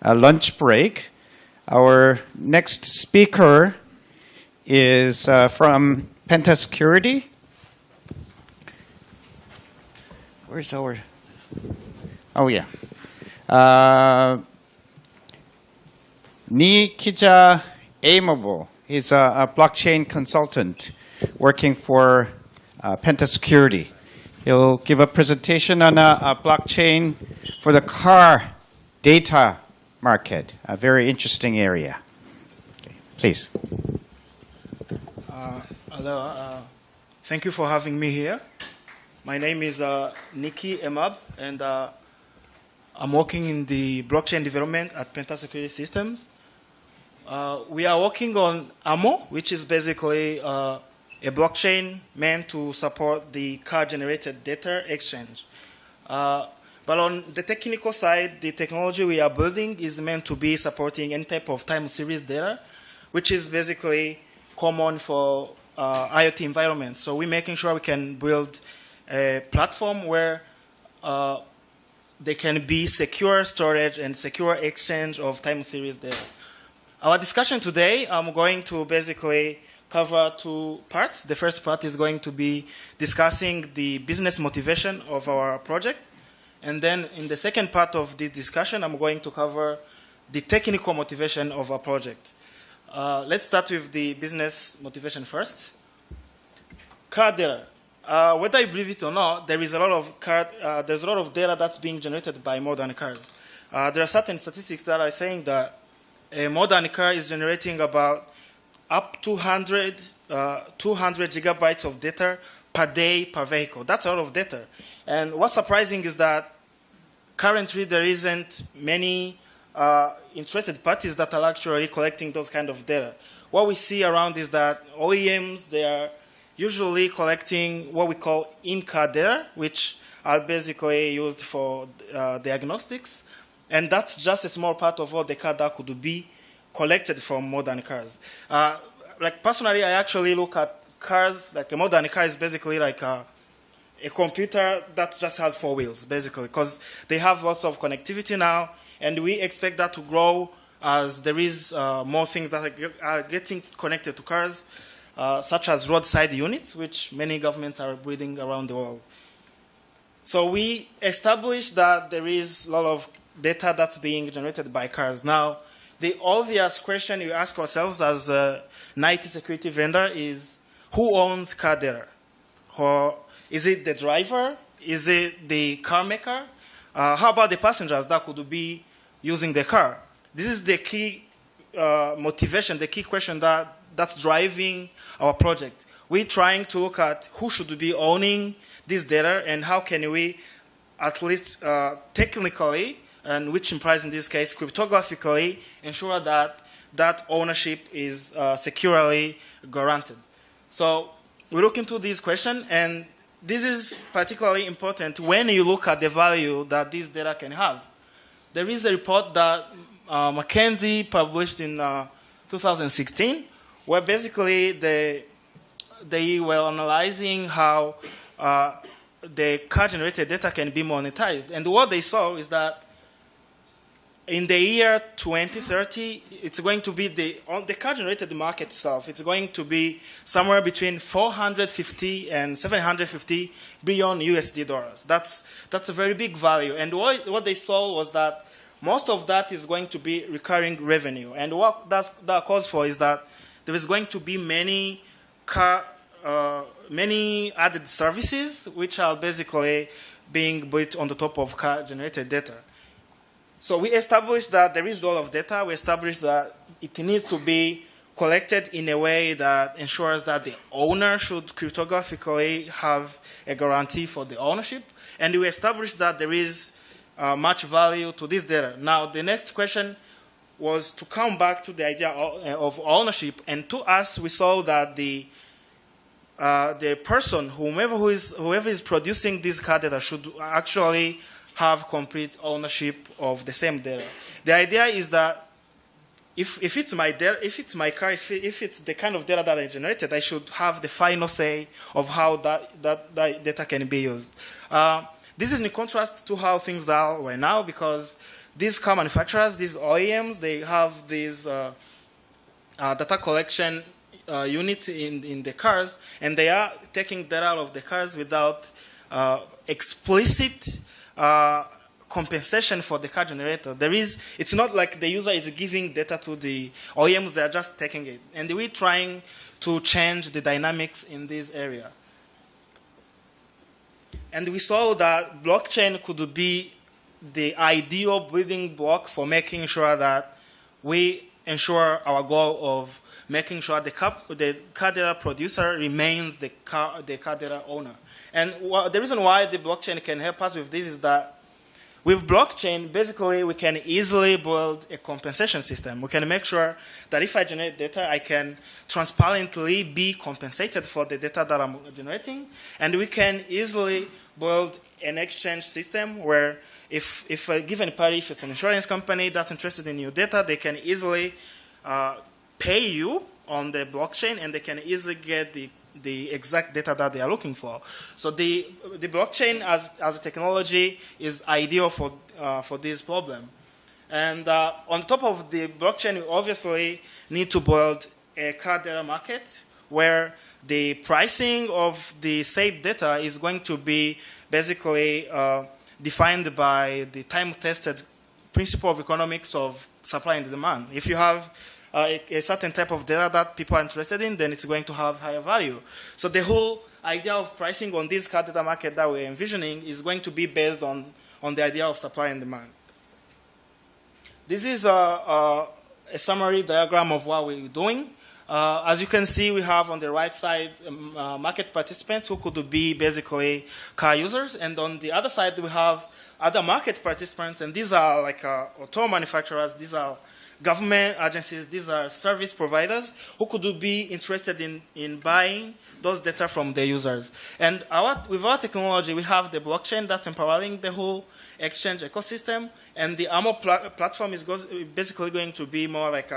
lunch break. Our next speaker is from Pentasecurity. Where's our... Oh, yeah. Nikija AMO. He's a blockchain consultant working for Pentasecurity. He'll give a presentation on a blockchain for the car data market, a very interesting area. Okay, please. Hello. Thank you for having me here. My name is Nikki Emab, and I'm working in the blockchain development at Pentasecurity Systems. We are working on AMO, which is basically a blockchain meant to support the car-generated data exchange. But on the technical side, the technology we are building is meant to be supporting any type of time series data, which is basically common for IoT environments. So we're making sure we can build a platform where there can be secure storage and secure exchange of time series data. Our discussion today, I'm going to basically cover two parts. The first part is going to be discussing the business motivation of our project. And then in the second part of this discussion, I'm going to cover the technical motivation of our project. Let's start with the business motivation first. Car data. Whether you believe it or not, there's a lot of data that's being generated by modern cars. There are certain statistics that are saying that a modern car is generating about up to 200 gigabytes of data per day per vehicle. That's a lot of data. And what's surprising is that currently there isn't many interested parties that are actually collecting those kind of data. What we see around is that OEMs, they are usually collecting what we call in-car data, which are basically used for diagnostics. And that's just a small part of all the car that could be collected from modern cars. Like personally, I actually look at cars, like a modern car is basically like a computer that just has 4 wheels, basically, because they have lots of connectivity now, and we expect that to grow as there is more things that are getting connected to cars, such as roadside units, which many governments are building around the world. So we established that there is a lot of data that's being generated by cars. Now, the obvious question you ask ourselves as an IT security vendor is, who owns car data? Or is it the driver? Is it the car maker? How about the passengers that could be using the car? This is the key motivation, the key question that's driving our project. We're trying to look at who should be owning this data and how can we, at least technically, and which implies in this case cryptographically, ensure that that ownership is securely granted. So we look into this question, and this is particularly important when you look at the value that this data can have. There is a report that McKinsey published in 2016, where basically they were analyzing how the car-generated data can be monetized. And what they saw is that in the year 2030, it's going to be on the car-generated market itself, it's going to be somewhere between 450 and 750 billion USD dollars. That's a very big value. And what they saw was that most of that is going to be recurring revenue. And what that calls for is that there is going to be many added services which are basically being built on the top of car-generated data. So we established that there is a lot of data. We established that it needs to be collected in a way that ensures that the owner should cryptographically have a guarantee for the ownership. And we established that there is much value to this data. Now, the next question was to come back to the idea of ownership. And to us, we saw that the person, whoever is producing this car data, should actually have complete ownership of the same data. The idea is that if it's my data, if it's my car, if it's the kind of data that I generated, I should have the final say of how that data can be used. This is in contrast to how things are right now, because these car manufacturers, these OEMs, they have these data collection units in the cars, and they are taking data out of the cars without explicit compensation for the car generator. It's not like the user is giving data to the OEMs, they are just taking it. And we're trying to change the dynamics in this area. And we saw that blockchain could be the ideal building block for making sure that we ensure our goal of making sure the car data producer remains the car data owner. And the reason why the blockchain can help us with this is that with blockchain, basically, we can easily build a compensation system. We can make sure that if I generate data, I can transparently be compensated for the data that I'm generating. And we can easily build an exchange system where if a given party, if it's an insurance company that's interested in your data, they can easily pay you on the blockchain, and they can easily get the exact data that they are looking for. So the blockchain as a technology is ideal for this problem. And on top of the blockchain, we obviously need to build a car data market where the pricing of the saved data is going to be basically defined by the time-tested principle of economics of supply and demand. If you have a certain type of data that people are interested in, then it's going to have higher value. So the whole idea of pricing on this car data market that we're envisioning is going to be based on the idea of supply and demand. This is a summary diagram of what we're doing. As you can see, we have on the right side market participants who could be basically car users, and on the other side we have other market participants, and these are like auto manufacturers, these are government agencies, these are service providers who could be interested in buying those data from the users. And with our technology, we have the blockchain that's empowering the whole exchange ecosystem, and the AMO platform is basically going to be more like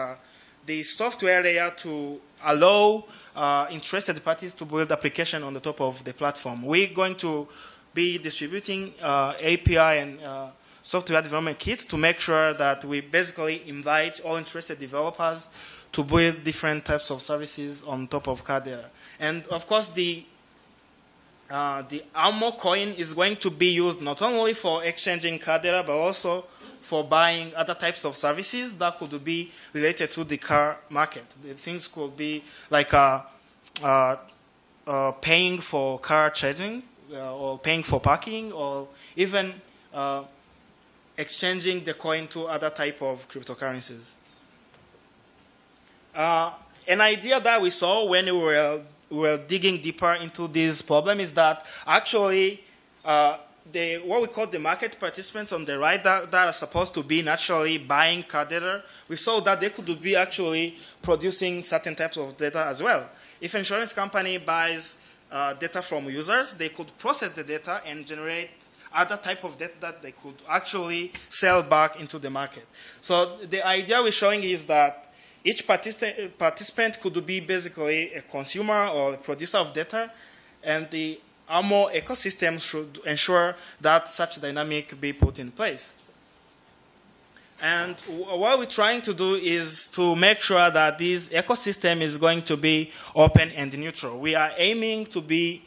the software layer to allow interested parties to build application on the top of the platform. We're going to be distributing API and software development kits to make sure that we basically invite all interested developers to build different types of services on top of car data. And of course, the AMO coin is going to be used not only for exchanging car data, but also for buying other types of services that could be related to the car market. The things could be like paying for car charging, or paying for parking, or even exchanging the coin to other type of cryptocurrencies. An idea that we saw when we were digging deeper into this problem is that actually what we call the market participants on the right that are supposed to be naturally buying car data, we saw that they could be actually producing certain types of data as well. If an insurance company buys data from users, they could process the data and generate other type of data that they could actually sell back into the market. So the idea we're showing is that each participant could be basically a consumer or a producer of data, and the AMO ecosystem should ensure that such dynamic be put in place. And what we're trying to do is to make sure that this ecosystem is going to be open and neutral. We are aiming to be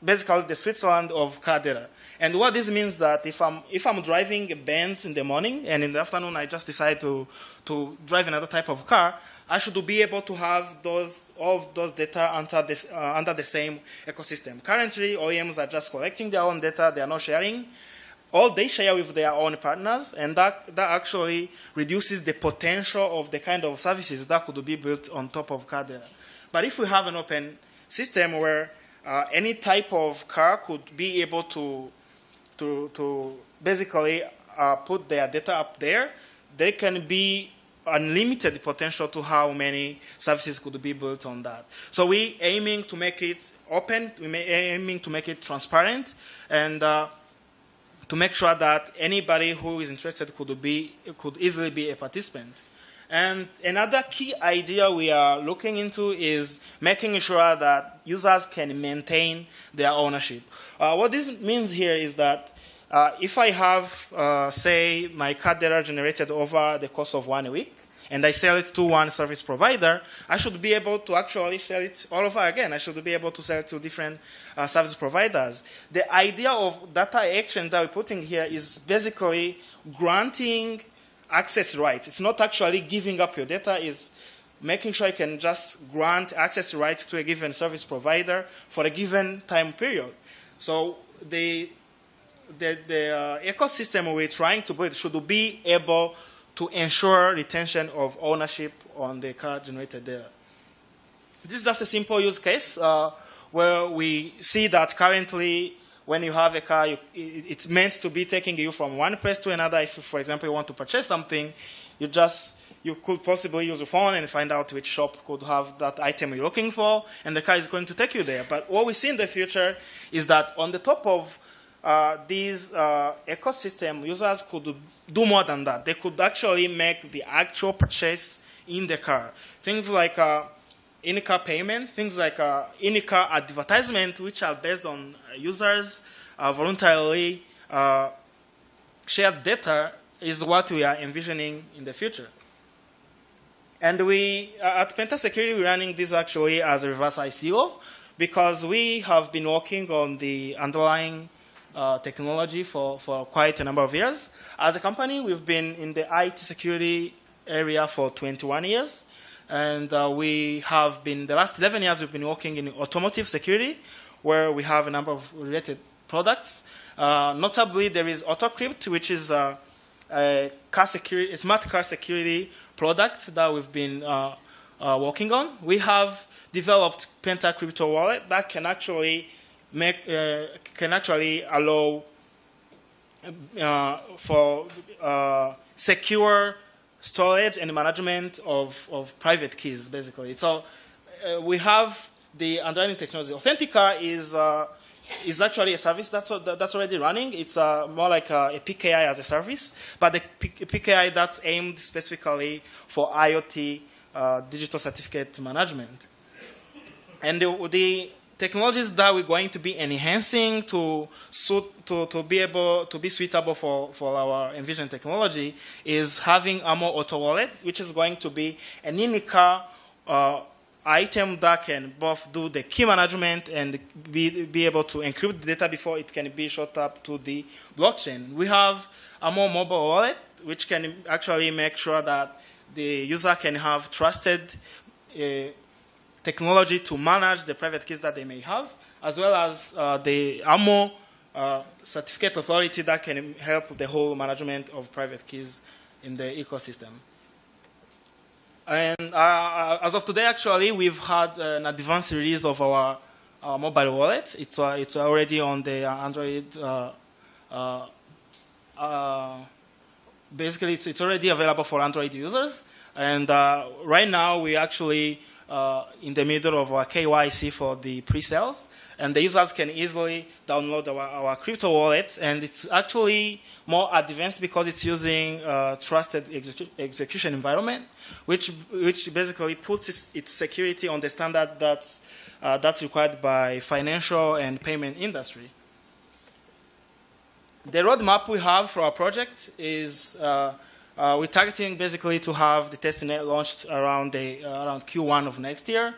basically the Switzerland of car data. And what this means that if I'm driving a Benz in the morning and in the afternoon I just decide to drive another type of car, I should be able to have all of those data under the same ecosystem. Currently, OEMs are just collecting their own data; they are not sharing. All they share with their own partners, and that actually reduces the potential of the kind of services that could be built on top of car data. But if we have an open system where any type of car could be able to basically put their data up there, there can be unlimited potential to how many services could be built on that. So we're aiming to make it open, we're aiming to make it transparent, and to make sure that anybody who is interested could easily be a participant. And another key idea we are looking into is making sure that users can maintain their ownership. What this means here is that if I have, say, my car data generated over the course of 1 week, and I sell it to one service provider, I should be able to actually sell it all over again. I should be able to sell it to different service providers. The idea of data exchange that we're putting here is basically granting access rights. It's not actually giving up your data, it's making sure you can just grant access rights to a given service provider for a given time period. So the ecosystem we're trying to build should be able to ensure retention of ownership on the car-generated data. This is just a simple use case where we see that currently when you have a car, it's meant to be taking you from one place to another. If, for example, you want to purchase something, you could possibly use your phone and find out which shop could have that item you're looking for, and the car is going to take you there. But what we see in the future is that on the top of these ecosystem, users could do more than that. They could actually make the actual purchase in the car. Things like in-car payment, things like in-car advertisement, which are based on users voluntarily shared data, is what we are envisioning in the future. And we, at Penta Security, we're running this actually as a reverse ICO because we have been working on the underlying technology for quite a number of years. As a company, we've been in the IT security area for 21 years. And we have been, the last 11 years, we've been working in automotive security, where we have a number of related products. Notably, there is AutoCrypt, which is a smart car security product that we've been working on. We have developed Penta Crypto Wallet that can actually allow for secure storage and management of private keys, basically. So we have the underlying technology. Authentica is actually a service that's already running. It's more like a PKI as a service, but the PKI that's aimed specifically for IoT digital certificate management. And the technologies that we're going to be enhancing to be suitable for our envisioned technology is having AMO Auto Wallet, which is going to be an in-car item that can both do the key management and be able to encrypt the data before it can be shot up to the blockchain. We have AMO Mobile Wallet, which can actually make sure that the user can have trusted technology to manage the private keys that they may have, as well as the AMO certificate authority that can help the whole management of private keys in the ecosystem. And as of today, actually, we've had an advanced release of our mobile wallet. It's already on the Android. Basically, it's already available for Android users. And right now, we actually in the middle of our KYC for the pre-sales, and the users can easily download our crypto wallet, and it's actually more advanced because it's using trusted execution environment, which basically puts its security on the standard that's required by financial and payment industry. The roadmap we have for our project is we're targeting basically to have the testnet launched around Q1 of next year,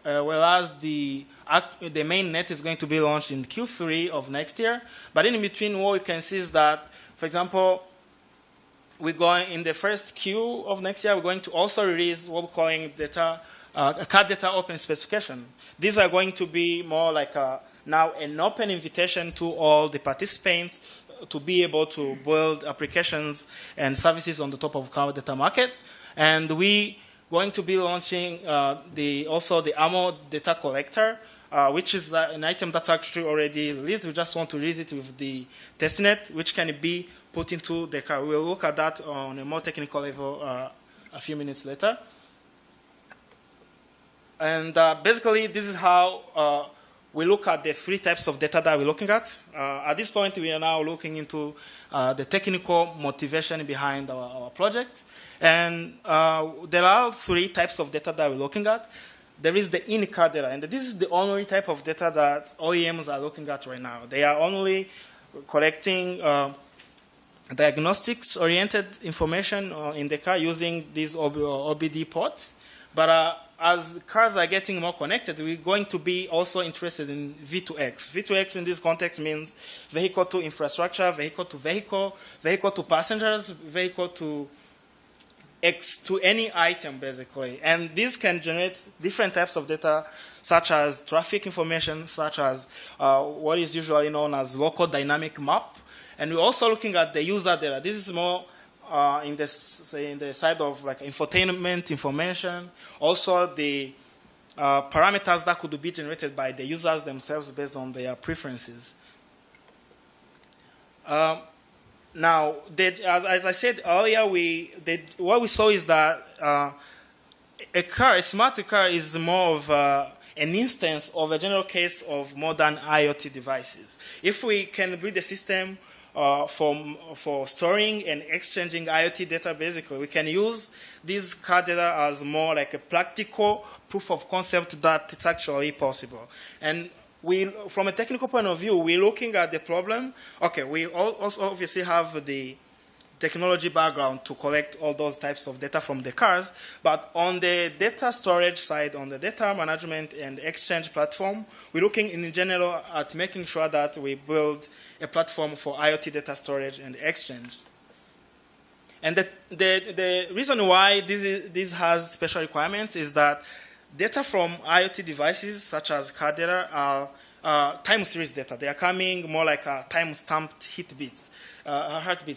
whereas the main net is going to be launched in Q3 of next year. But in between, what we can see is that, for example, we're going in the first Q of next year, we're going to also release what we're calling card data open specification. These are going to be more like now an open invitation to all the participants to be able to build applications and services on the top of cloud data market. And we going to be launching also the AMO data collector, which is an item that's actually already released. We just want to release it with the testnet, which can be put into the car. We'll look at that on a more technical level a few minutes later. And basically, this is how we look at the three types of data that we're looking at. At this point, we are now looking into the technical motivation behind our project. And there are three types of data that we're looking at. There is the in-car data, and this is the only type of data that OEMs are looking at right now. They are only collecting diagnostics-oriented information in the car using these OBD ports. But as cars are getting more connected, we're going to be also interested in V2X. V2X in this context means vehicle to infrastructure, vehicle to vehicle, vehicle to passengers, vehicle to X to any item, basically. And this can generate different types of data, such as traffic information, such as what is usually known as local dynamic map. And we're also looking at the user data. This is more in the side of like infotainment information. Also the parameters that could be generated by the users themselves based on their preferences. Now, as I said earlier, what we saw is that a smart car is more of an instance of a general case of modern IoT devices. If we can build a system for storing and exchanging IoT data, basically, we can use this car data as more like a practical proof of concept that it's actually possible. And from a technical point of view, we're looking at the problem. Okay, we also obviously have the technology background to collect all those types of data from the cars, but on the data storage side, on the data management and exchange platform, we're looking in general at making sure that we build a platform for IoT data storage and exchange. And the reason why this has special requirements is that data from IoT devices, such as car data, are time series data. They are coming more like a time-stamped heartbeats.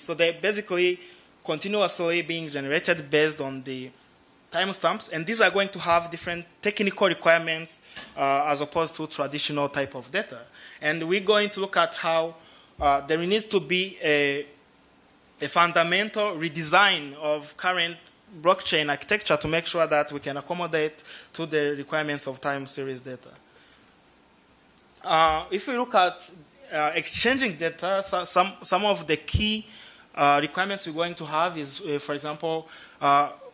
So they're basically continuously being generated based on the timestamps, and these are going to have different technical requirements as opposed to traditional type of data. And we're going to look at how there needs to be a fundamental redesign of current blockchain architecture to make sure that we can accommodate to the requirements of time series data. If we look at exchanging data, some of the key requirements we're going to have is, for example,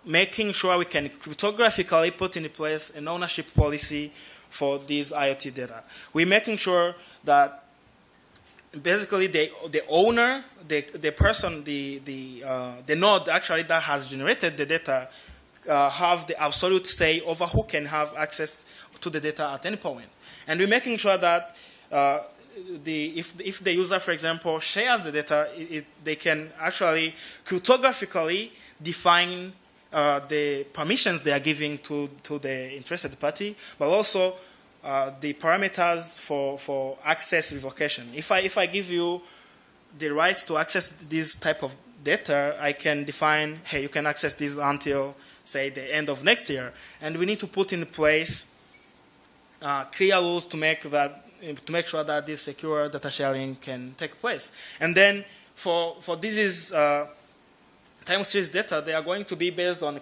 making sure we can cryptographically put in place an ownership policy for these IoT data. We're making sure that basically the owner, the person, the node actually that has generated the data have the absolute say over who can have access to the data at any point. And we're making sure that if the user, for example, shares the data, they can actually cryptographically define the permissions they are giving to the interested party, but also the parameters for access revocation. If I give you the rights to access this type of data, I can define, hey, you can access this until, say, the end of next year. And we need to put in place clear rules to make sure that this secure data sharing can take place. And then for this time series data, they are going to be based on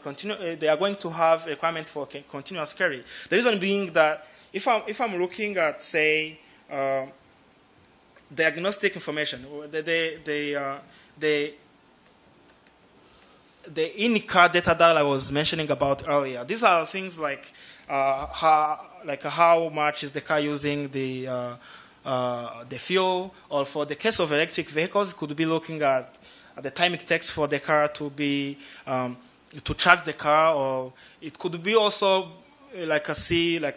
they are going to have a requirement for continuous carry. The reason being that if I'm looking at, say, diagnostic information, the in-car data that I was mentioning about earlier, these are things like how much is the car using the fuel, or for the case of electric vehicles, could be looking at the time it takes for the car to be to charge the car, or it could be also like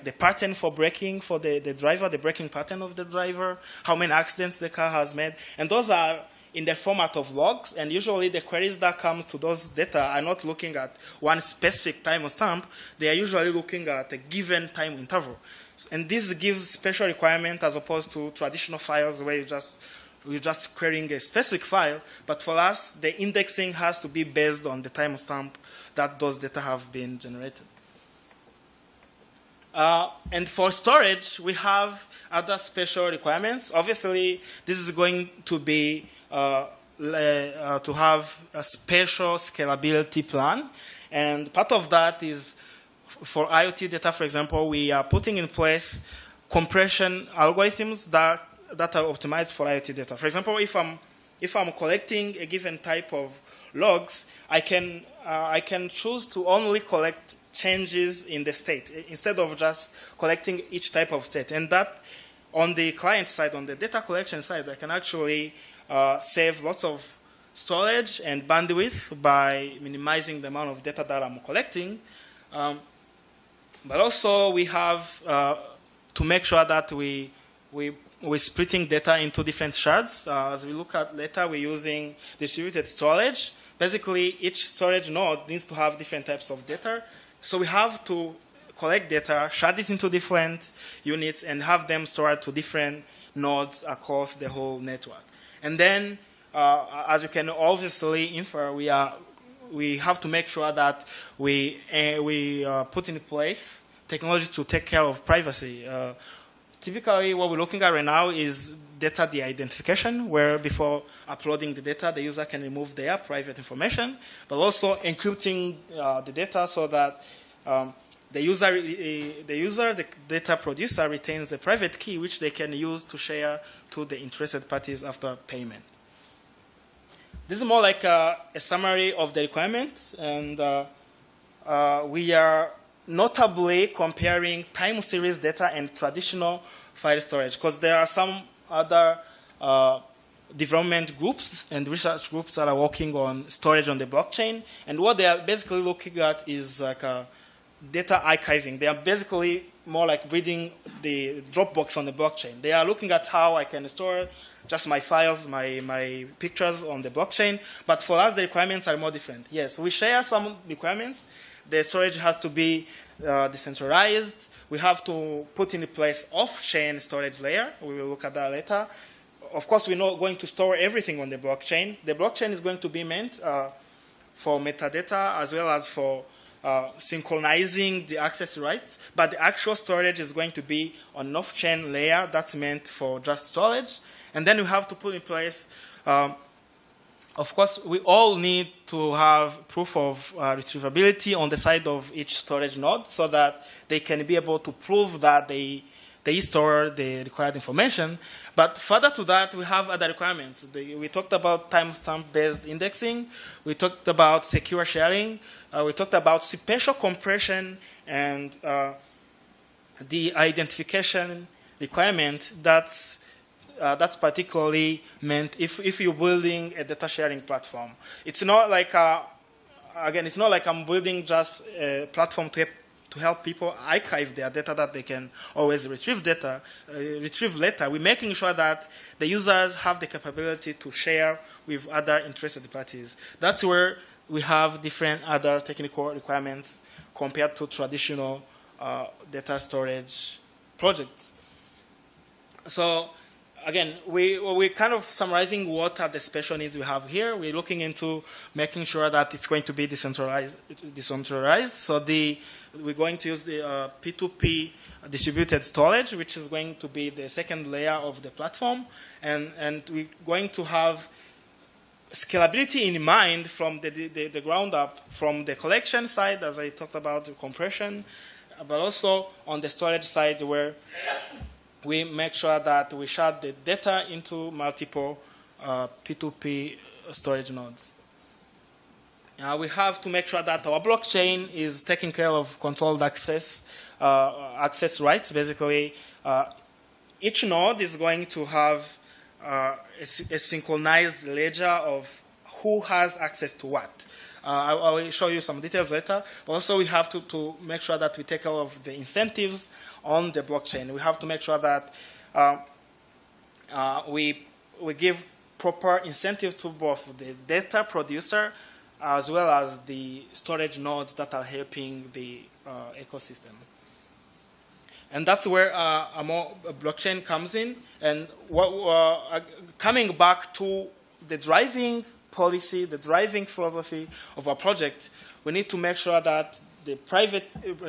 the pattern for braking for the driver, the braking pattern of the driver, how many accidents the car has made, and those are in the format of logs, and usually the queries that come to those data are not looking at one specific time stamp. They are usually looking at a given time interval. And this gives special requirement as opposed to traditional files where you're just querying a specific file. But for us, the indexing has to be based on the timestamp that those data have been generated. And for storage, we have other special requirements. Obviously, this is going to be to have a special scalability plan. And part of that is for IoT data, for example, we are putting in place compression algorithms that are optimized for IoT data. For example, if I'm collecting a given type of logs, I can choose to only collect changes in the state instead of just collecting each type of state. And that on the client side, on the data collection side, I can actually save lots of storage and bandwidth by minimizing the amount of data that I'm collecting. But also we have to make sure that we're splitting data into different shards. As we look at later, we're using distributed storage. Basically, each storage node needs to have different types of data. So we have to collect data, shard it into different units, and have them stored to different nodes across the whole network. And then, as you can obviously infer, we have to make sure that we put in place technology to take care of privacy. Typically, what we're looking at right now is data de-identification, where before uploading the data, the user can remove their private information, but also encrypting the data so that the data producer retains the private key, which they can use to share to the interested parties after payment. This is more like a summary of the requirements, and we are notably comparing time series data and traditional file storage, because there are some other development groups and research groups that are working on storage on the blockchain, and what they are basically looking at is like data archiving. They are basically more like reading the Dropbox on the blockchain. They are looking at how I can store just my files, my pictures on the blockchain, but for us the requirements are more different. Yes, we share some requirements. The storage has to be decentralized. We have to put in place off-chain storage layer. We will look at that later. Of course, we're not going to store everything on the blockchain. The blockchain is going to be meant for metadata as well as for synchronizing the access rights, but the actual storage is going to be on an off-chain layer that's meant for just storage. And then we have to put in place, of course, we all need to have proof of retrievability on the side of each storage node so that they can be able to prove that they store the required information. But further to that, we have other requirements. We talked about timestamp-based indexing. We talked about secure sharing. We talked about spatial compression and the identification requirement that's particularly meant if you're building a data sharing platform. It's not like, again, it's not like I'm building just a platform to help people archive their data that they can always retrieve later. We're making sure that the users have the capability to share with other interested parties. That's where we have different other technical requirements compared to traditional data storage projects. So again, we're kind of summarizing what are the special needs we have here. We're looking into making sure that it's going to be decentralized. So we're going to use the P2P distributed storage, which is going to be the second layer of the platform. And we're going to have scalability in mind from the ground up, from the collection side, as I talked about, the compression, but also on the storage side where we make sure that we shard the data into multiple P2P storage nodes. We have to make sure that our blockchain is taking care of controlled access rights. Basically, each node is going to have a synchronized ledger of who has access to what. I will show you some details later. But also, we have to make sure that we take care of the incentives on the blockchain. We have to make sure that we give proper incentives to both the data producer as well as the storage nodes that are helping the ecosystem. And that's where AMO blockchain comes in. And coming back to the driving policy, the driving philosophy of our project, we need to make sure that the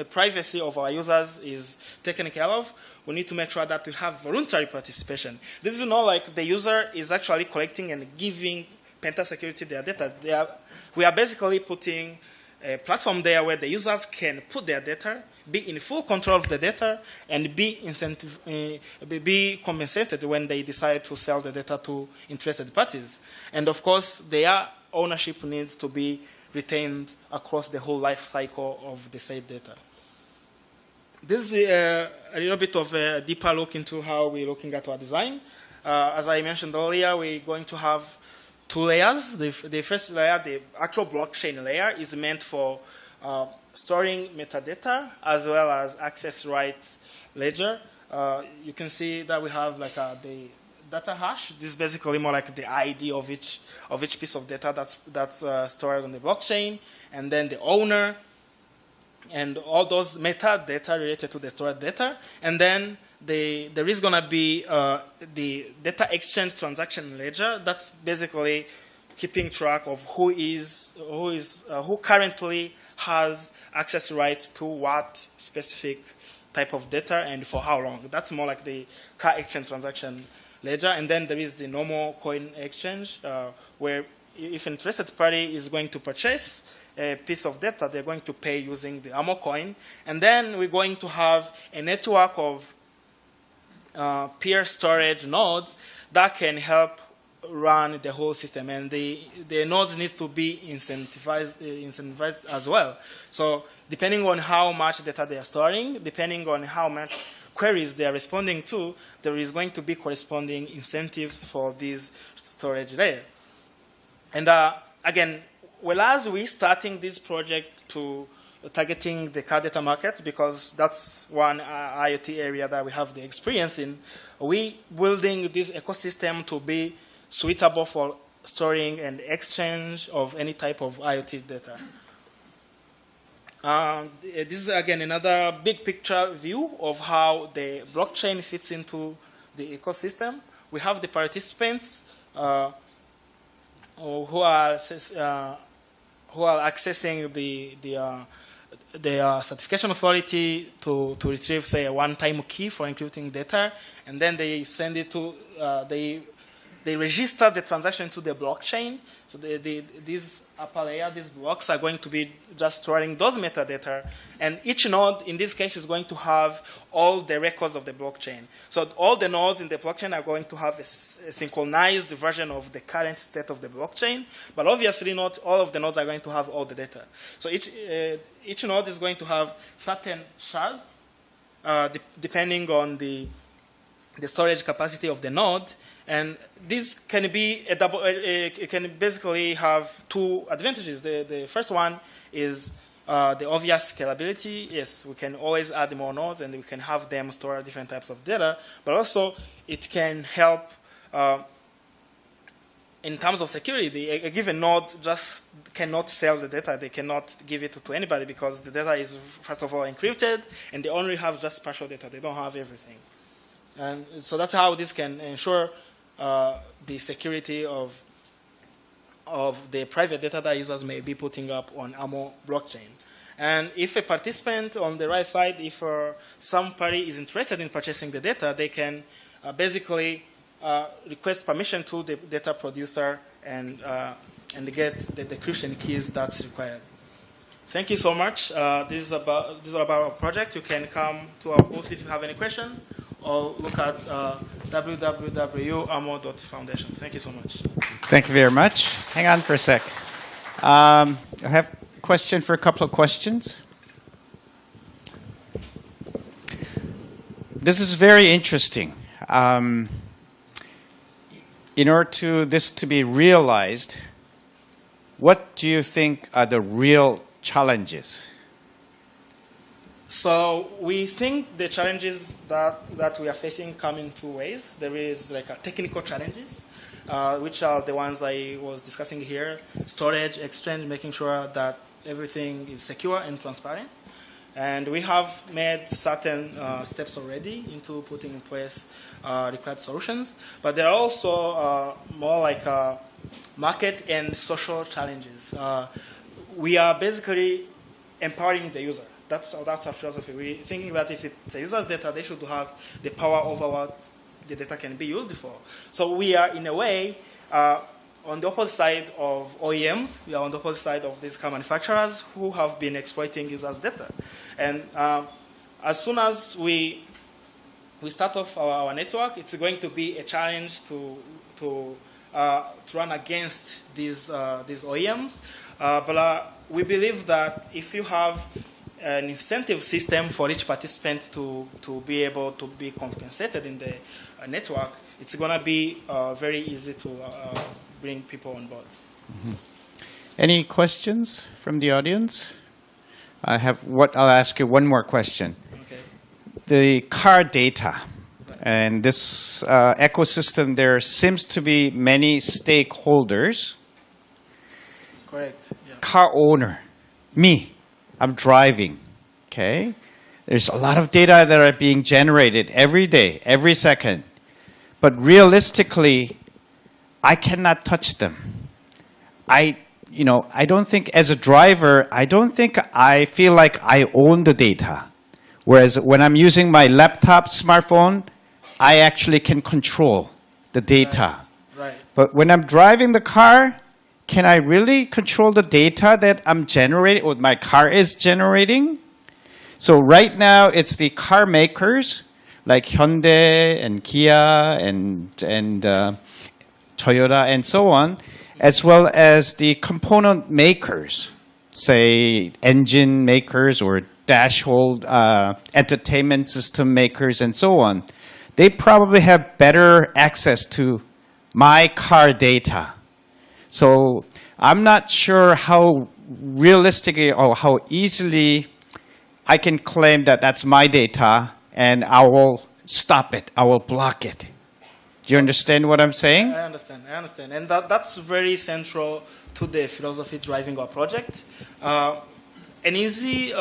privacy of our users is taken care of. We need to make sure that we have voluntary participation. This is not like the user is actually collecting and giving Penta Security their data. We are basically putting a platform there where the users can put their data, be in full control of the data, and be compensated when they decide to sell the data to interested parties. And of course, their ownership needs to be retained across the whole life cycle of the said data. This is a little bit of a deeper look into how we're looking at our design. As I mentioned earlier, we're going to have two layers. The first layer, the actual blockchain layer, is meant for storing metadata as well as access rights ledger. You can see that we have like the data hash. This is basically more like the ID of each piece of data that's stored on the blockchain, and then the owner, and all those metadata related to the stored data. And then there is going to be the data exchange transaction ledger. That's basically keeping track of who currently has access rights to what specific type of data and for how long. That's more like the car exchange transaction ledger. And then there is the normal coin exchange, where if an interested party is going to purchase a piece of data, they're going to pay using the AMO coin. And then we're going to have a network of peer storage nodes that can help run the whole system. And the nodes need to be incentivized as well. So depending on how much data they are storing, depending on how much queries they are responding to, there is going to be corresponding incentives for this storage layer. And again, well, as we're starting this project to targeting the car data market, because that's one IoT area that we have the experience in, we building this ecosystem to be suitable for storing and exchange of any type of IoT data. This is, again, another big picture view of how the blockchain fits into the ecosystem. We have the participants who are accessing the certification authority to retrieve, say, a one-time key for encrypting data, and then they send it to, they register the transaction to the blockchain. So these upper layer, these blocks are going to be just storing those metadata, and each node in this case is going to have all the records of the blockchain. So all the nodes in the blockchain are going to have a synchronized version of the current state of the blockchain, but obviously not all of the nodes are going to have all the data. So each node is going to have certain shards depending on the storage capacity of the node. And this can be it can basically have two advantages. The first one is the obvious scalability. Yes, we can always add more nodes and we can have them store different types of data, but also it can help in terms of security. A given node just cannot sell the data. They cannot give it to anybody because the data is, first of all, encrypted, and they only have just partial data. They don't have everything. And so that's how this can ensure the security of the private data that users may be putting up on AMO blockchain. And if a participant on the right side, if some party is interested in purchasing the data, they can basically request permission to the data producer and get the decryption keys that's required. Thank you so much. This is about our project. You can come to our booth if you have any question, or look at www.amo.foundation. Thank you so much. Thank you very much. Hang on for a sec. I have a question for a couple of questions. This is very interesting. In order to this to be realized, what do you think are the real challenges? So we think the challenges that we are facing come in two ways. There is like a technical challenges, which are the ones I was discussing here: storage, exchange, making sure that everything is secure and transparent. And we have made certain steps already into putting in place required solutions. But there are also more like market and social challenges. We are basically empowering the user. That's our philosophy. We're thinking that if it's a user's data, they should have the power over what the data can be used for. So we are, in a way, on the opposite side of OEMs. We are on the opposite side of these car manufacturers who have been exploiting users' data. And as soon as we start off our network, it's going to be a challenge to run against these OEMs. But we believe that if you have an incentive system for each participant to be able to be compensated in the network, it's going to be very easy to bring people on board. Mm-hmm. Any questions from the audience? I'll ask you one more question. Okay. The car data and this ecosystem, there seems to be many stakeholders. Correct. Yeah. Car owner, me, I'm driving, okay? There's a lot of data that are being generated every day, every second. But realistically, I cannot touch them. I don't think as a driver, I feel like I own the data. Whereas when I'm using my laptop, smartphone, I actually can control the data. Right. But when I'm driving the car, can I really control the data that I'm generating, or my car is generating? So right now, it's the car makers like Hyundai and Kia and Toyota and so on, as well as the component makers, say engine makers or dashboard entertainment system makers and so on. They probably have better access to my car data. So I'm not sure how realistically or how easily I can claim that that's my data and I will stop it, I will block it. Do you understand what I'm saying? I understand. And that's very central to the philosophy driving our project. An easy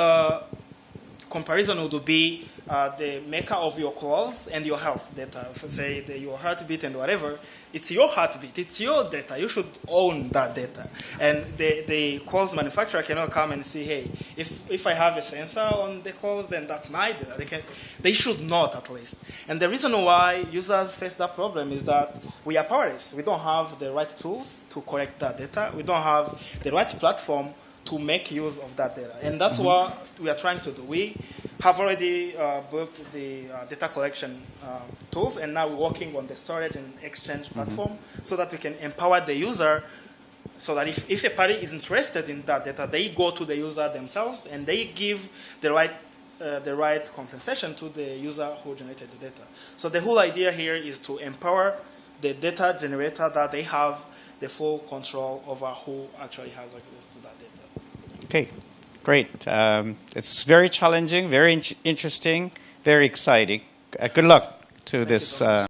comparison would be the maker of your clothes and your health data. If say your heartbeat and whatever, it's your heartbeat, it's your data. You should own that data. And the clothes manufacturer cannot come and say, hey, if I have a sensor on the clothes, then that's my data. They should not, at least. And the reason why users face that problem is that we are powerless. We don't have the right tools to collect that data. We don't have the right platform to make use of that data. And that's what we are trying to do. We have already built the data collection tools, and now we're working on the storage and exchange platform so that we can empower the user so that if a party is interested in that data, they go to the user themselves and they give the right compensation to the user who generated the data. So the whole idea here is to empower the data generator that they have the full control over who actually has access to that data. Okay, great. It's very challenging, very interesting, very exciting. Good luck to this.